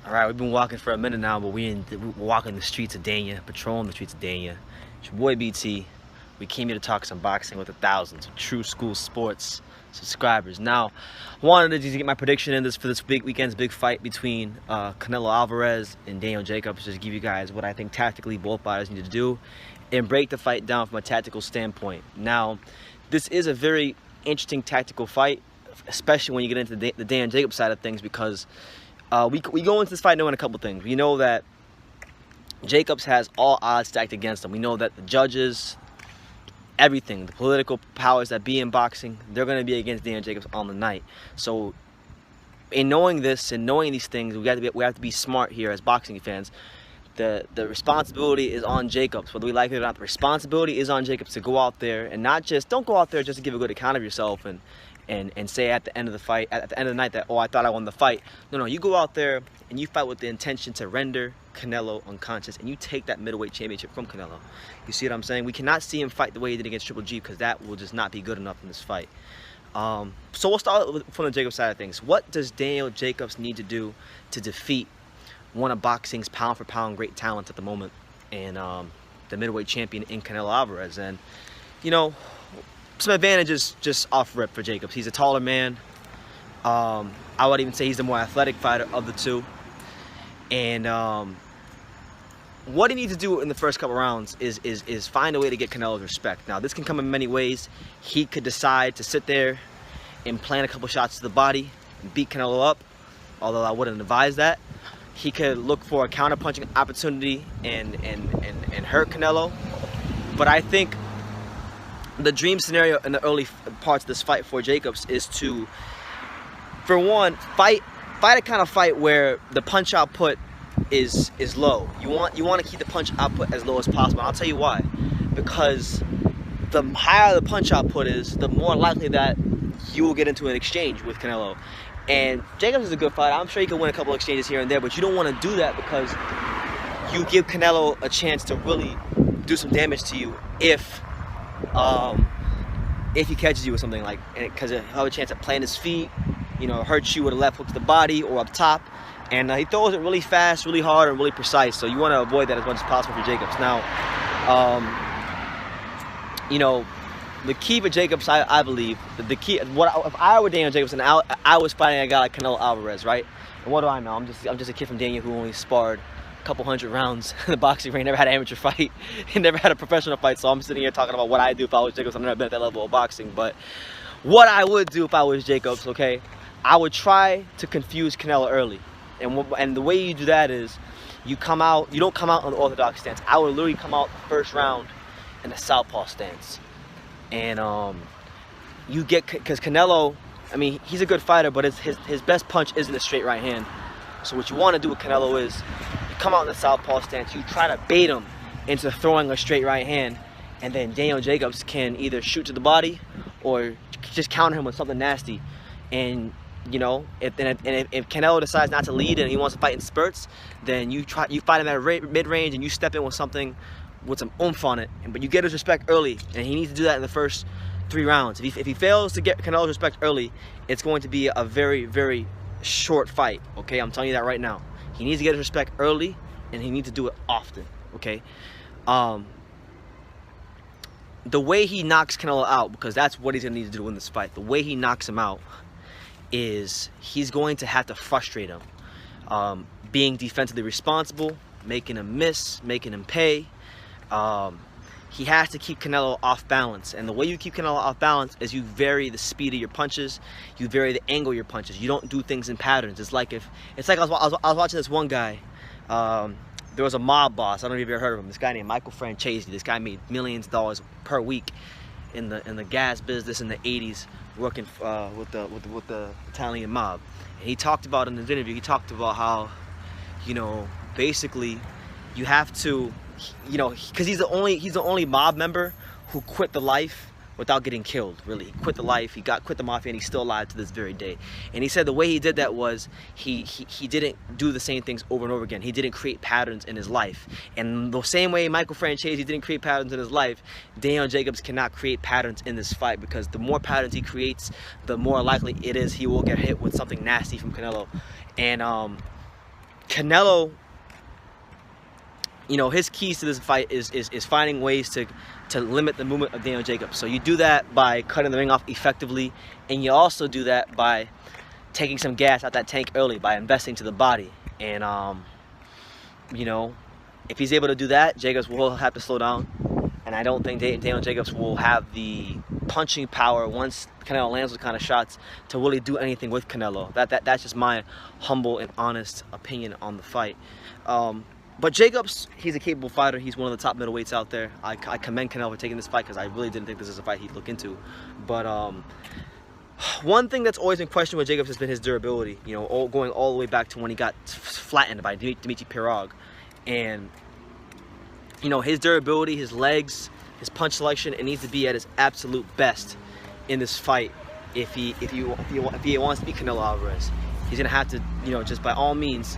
All right, we've been walking for a minute now, but we're walking the streets of Dania, patrolling the streets of Dania. It's your boy BT. We came here to talk some boxing with thousands of True School Sports subscribers. Now, I wanted to get my prediction in for this weekend's big fight between Canelo Alvarez and Daniel Jacobs. Just give you guys what I think tactically both fighters need to do and break the fight down from a tactical standpoint. Now, this is a very interesting tactical fight, especially when you get into the Daniel Jacobs side of things, because we go into this fight knowing a couple things. We know that Jacobs has all odds stacked against him. We know that the judges, everything, the political powers that be in boxing, they're going to be against Daniel Jacobs on the night. So in knowing this and knowing these things, we have to be smart here as boxing fans. The responsibility is on Jacobs, whether we like it or not. The responsibility is on Jacobs to go out there and don't go out there just to give a good account of yourself and say at the end of the fight, at the end of the night, that, oh, I thought I won the fight. No, you go out there and you fight with the intention to render Canelo unconscious, and you take that middleweight championship from Canelo. You see what I'm saying? We cannot see him fight the way he did against Triple G, because that will just not be good enough in this fight. So we'll start from the Jacobs side of things. What does Daniel Jacobs need to do to defeat one of boxing's pound-for-pound great talents at the moment, and the middleweight champion in Canelo Alvarez? And, you know, some advantages just off rip for Jacobs. He's a taller man. I would even say he's the more athletic fighter of the two. And what he needs to do in the first couple rounds is find a way to get Canelo's respect. Now, this can come in many ways. He could decide to sit there and plant a couple shots to the body and beat Canelo up, although I wouldn't advise that. He could look for a counter-punching opportunity and hurt Canelo. But I think the dream scenario in the early parts of this fight for Jacobs is to, for one, fight a kind of fight where the punch output is low. You want to keep the punch output as low as possible. I'll tell you why. Because the higher the punch output is, the more likely that you will get into an exchange with Canelo. And Jacobs is a good fighter. I'm sure he can win a couple exchanges here and there, but you don't want to do that, because you give Canelo a chance to really do some damage to you if he catches you with something, like, because he'll have a chance at planting his feet, you know, hurt you with a left hook to the body or up top. And he throws it really fast, really hard, and really precise. So you want to avoid that as much as possible for Jacobs. Now, you know, the key for Jacobs, I believe, the key, if I were Daniel Jacobs and I was fighting a guy like Canelo Alvarez, right? And what do I know? I'm just a kid from Dania who only sparred a couple hundred rounds in the boxing ring, never had an amateur fight, and never had a professional fight. So I'm sitting here talking about what I do if I was Jacobs. I've never been at that level of boxing. But what I would do if I was Jacobs, okay, I would try to confuse Canelo early. And the way you do that is you don't come out on the orthodox stance. I would literally come out the first round in a southpaw stance. And you get, because Canelo, I mean, he's a good fighter, but his best punch isn't a straight right hand. So what you want to do with Canelo is you come out in the southpaw stance, you try to bait him into throwing a straight right hand, and then Daniel Jacobs can either shoot to the body or just counter him with something nasty. And you know, if Canelo decides not to lead and he wants to fight in spurts, then you fight him at mid-range and you step in with something with some oomph on it. But you get his respect early, and he needs to do that in the first 3 rounds. If he fails to get Canelo's respect early, it's going to be a very, very short fight. Okay, I'm telling you that right now. He needs to get his respect early, and he needs to do it often. Okay, the way he knocks Canelo out, because that's what he's gonna need to do in this fight. The way he knocks him out is he's going to have to frustrate him, being defensively responsible, making him miss, making him pay. He has to keep Canelo off balance, and the way you keep Canelo off balance is you vary the speed of your punches, you vary the angle of your punches. You don't do things in patterns. It's like I was watching this one guy. There was a mob boss. I don't know if you've ever heard of him. This guy named Michael Francesi. This guy made millions of dollars per week in the gas business in the 80s, working with the Italian mob. And he talked about in his interview, he talked about how, you know, basically you have to, you know, because he's the only mob member who quit the life without getting killed. Really, he quit the life, quit the mafia, and he's still alive to this very day. And he said the way he did that was he didn't do the same things over and over again. He didn't create patterns in his life. And the same way Michael Francesi didn't create patterns in his life, Daniel Jacobs cannot create patterns in this fight, because the more patterns he creates, the more likely it is he will get hit with something nasty from Canelo. And Canelo, you know, his keys to this fight is finding ways to limit the movement of Daniel Jacobs. So you do that by cutting the ring off effectively, and you also do that by taking some gas out that tank early, by investing to the body. And you know, if he's able to do that, Jacobs will have to slow down, and I don't think Daniel Jacobs will have the punching power once Canelo lands those kind of shots to really do anything with Canelo. That's just my humble and honest opinion on the fight. But Jacobs, he's a capable fighter. He's one of the top middleweights out there. I commend Canelo for taking this fight because I really didn't think this is a fight he'd look into. But one thing that's always been questioned with Jacobs has been his durability. You know, going all the way back to when he got flattened by Dimitri Pirog. And, you know, his durability, his legs, his punch selection, it needs to be at his absolute best in this fight if he wants to beat Canelo Alvarez. He's gonna have to, you know, just by all means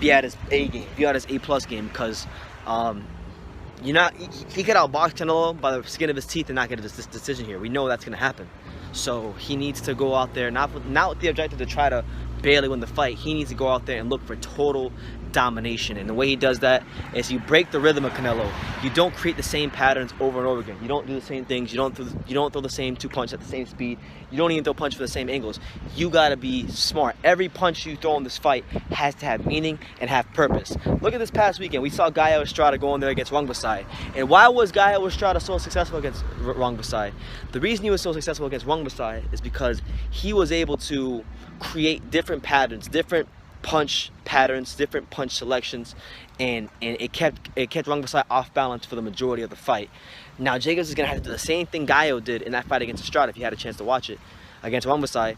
be at his A game, be at his A+ game, because he could outbox Canelo by the skin of his teeth and not get this decision here. We know that's gonna happen. So he needs to go out there, not with the objective to try to barely win the fight. He needs to go out there and look for total domination, and the way he does that is you break the rhythm of Canelo. You don't create the same patterns over and over again. You don't do the same things. You don't throw the same 2 punches at the same speed. You don't even throw punches for the same angles. You gotta be smart. Every punch you throw in this fight has to have meaning and have purpose. Look at this past weekend. We saw Gallo Estrada go in there against Rungvisai. And why was Gallo Estrada so successful against Rungvisai? The reason he was so successful against Rungvisai is because he was able to create different patterns, different punch patterns, different punch selections, and it kept Rungvisai off balance for the majority of the fight. Now Jacobs is gonna have to do the same thing Gallo did in that fight against Estrada, if you had a chance to watch it, against Rungvisai.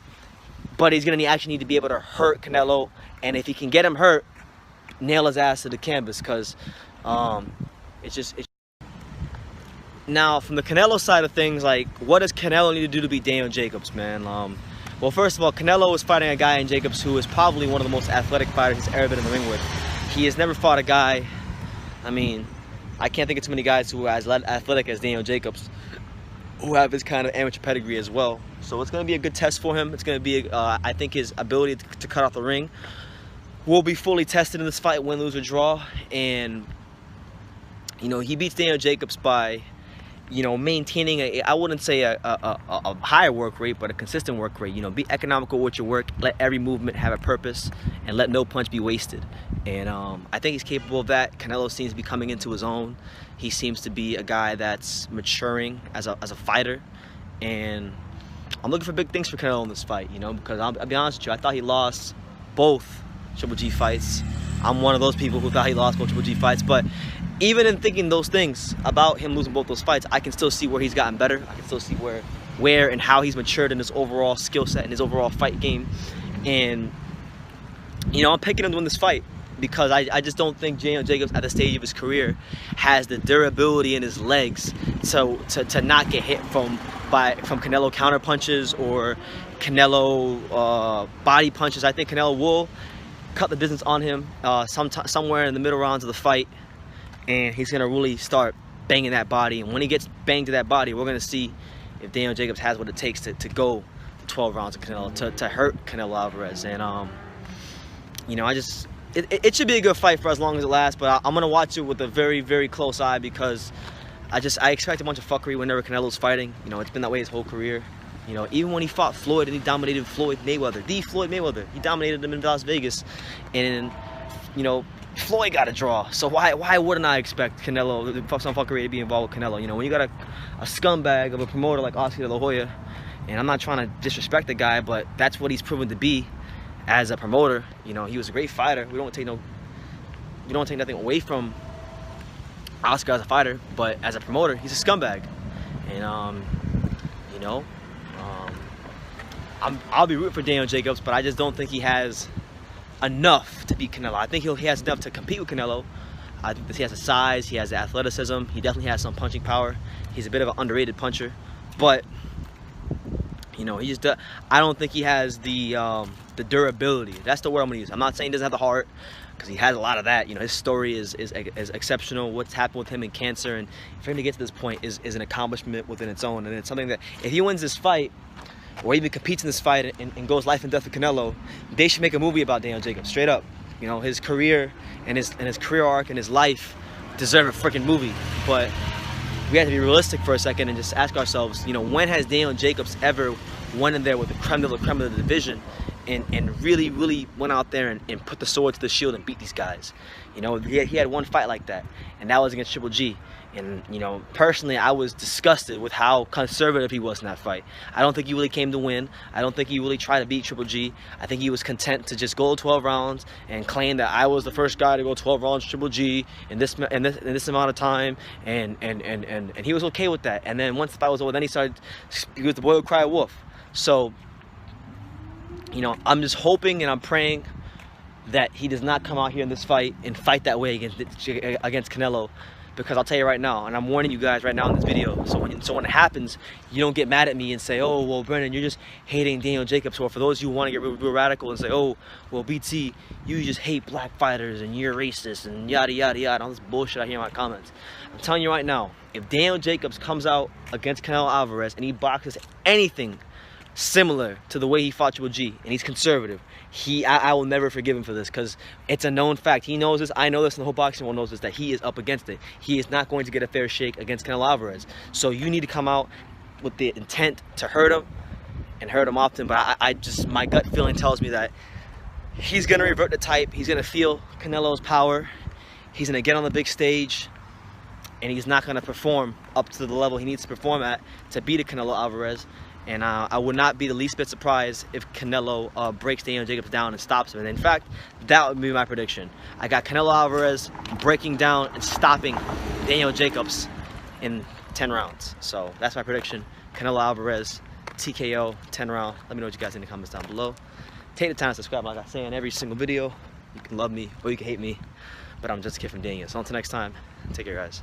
But he's gonna actually need to be able to hurt Canelo, and if he can get him hurt, nail his ass to the canvas, because now from the Canelo side of things, like, what does Canelo need to do to beat Daniel Jacobs, man? Well, first of all, Canelo is fighting a guy in Jacobs who is probably one of the most athletic fighters he's ever been in the ring with. He has never fought a guy, I mean, I can't think of too many guys who are as athletic as Daniel Jacobs, who have his kind of amateur pedigree as well. So it's going to be a good test for him. It's going to be, I think his ability to cut off the ring will be fully tested in this fight, win, lose, or draw. And, you know, he beats Daniel Jacobs by, you know, maintaining I wouldn't say a higher work rate, but a consistent work rate. You know, be economical with your work, let every movement have a purpose, and let no punch be wasted. And I think he's capable of that. Canelo seems to be coming into his own. He seems to be a guy that's maturing as a fighter, and I'm looking for big things for Canelo in this fight, you know, because I'll be honest with you, I thought he lost both Triple G fights. I'm one of those people who thought he lost both Triple G fights, but even in thinking those things about him losing both those fights, I can still see where he's gotten better. I can still see where and how he's matured in his overall skill set and his overall fight game. And, you know, I'm picking him to win this fight because I just don't think Daniel Jacobs at the stage of his career has the durability in his legs to not get hit from Canelo counter punches or Canelo body punches. I think Canelo will cut the distance on him somewhere in the middle rounds of the fight, and he's gonna really start banging that body. And when he gets banged to that body, we're gonna see if Daniel Jacobs has what it takes to go 12 rounds of Canelo, to hurt Canelo Alvarez. And you know, it should be a good fight for as long as it lasts, but I'm gonna watch it with a very, very close eye, because I expect a bunch of fuckery whenever Canelo's fighting. You know, it's been that way his whole career. You know, even when he fought Floyd and he dominated Floyd Mayweather, he dominated him in Las Vegas, and, you know, Floyd got a draw. So why wouldn't I expect Canelo, some fuckery, to be involved with Canelo? You know, when you got a scumbag of a promoter like Oscar De La Hoya, and I'm not trying to disrespect the guy, but that's what he's proven to be as a promoter. You know, he was a great fighter. We don't take nothing away from Oscar as a fighter, but as a promoter, he's a scumbag. And you know, I'll be rooting for Daniel Jacobs, but I just don't think he has enough to beat Canelo. I think he has enough to compete with Canelo. I think that he has the size, he has the athleticism, he definitely has some punching power. He's a bit of an underrated puncher, but, you know, I don't think he has the durability. That's the word I'm gonna use. I'm not saying he doesn't have the heart, because he has a lot of that. You know, his story is exceptional. What's happened with him in cancer, and for him to get to this point is an accomplishment within its own. And it's something that, if he wins this fight, or even competes in this fight and goes life and death with Canelo, they should make a movie about Daniel Jacobs, straight up. You know, his career and his career arc and his life deserve a freaking movie. But we have to be realistic for a second and just ask ourselves, you know, when has Daniel Jacobs ever went in there with the creme de the division and really went out there and put the sword to the shield and beat these guys? You know, he had one fight like that, and that was against Triple G. And, you know, personally, I was disgusted with how conservative he was in that fight. I don't think he really came to win. I don't think he really tried to beat Triple G. I think he was content to just go 12 rounds and claim that I was the first guy to go 12 rounds Triple G in this amount of time, and he was okay with that. And then once the fight was over, then he was the boy who cried wolf. So, you know, I'm just hoping and I'm praying that he does not come out here in this fight and fight that way against Canelo. Because I'll tell you right now, and I'm warning you guys right now in this video, so when it happens, you don't get mad at me and say, oh, well, Brennan, you're just hating Daniel Jacobs. Or for those who want to get real radical and say, oh, well, BT, you just hate black fighters and you're racist and yada, yada, yada, all this bullshit I hear in my comments. I'm telling you right now, if Daniel Jacobs comes out against Canelo Alvarez and he boxes anything similar to the way he fought Triple G, and he's conservative, I will never forgive him for this, because it's a known fact. He knows this, I know this, and the whole boxing world knows this, that he is up against it. He is not going to get a fair shake against Canelo Alvarez. So you need to come out with the intent to hurt him, and hurt him often. But I just, my gut feeling tells me that he's gonna revert the type. He's gonna feel Canelo's power. He's gonna get on the big stage, and he's not gonna perform up to the level he needs to perform at to beat a Canelo Alvarez. And I would not be the least bit surprised if Canelo breaks Daniel Jacobs down and stops him. And in fact, that would be my prediction. I got Canelo Alvarez breaking down and stopping Daniel Jacobs in 10 rounds. So that's my prediction. Canelo Alvarez, TKO, 10 round. Let me know what you guys think in the comments down below. Take the time to subscribe, like I say in every single video. You can love me or you can hate me, but I'm just a kid from Daniel. So until next time, take care, guys.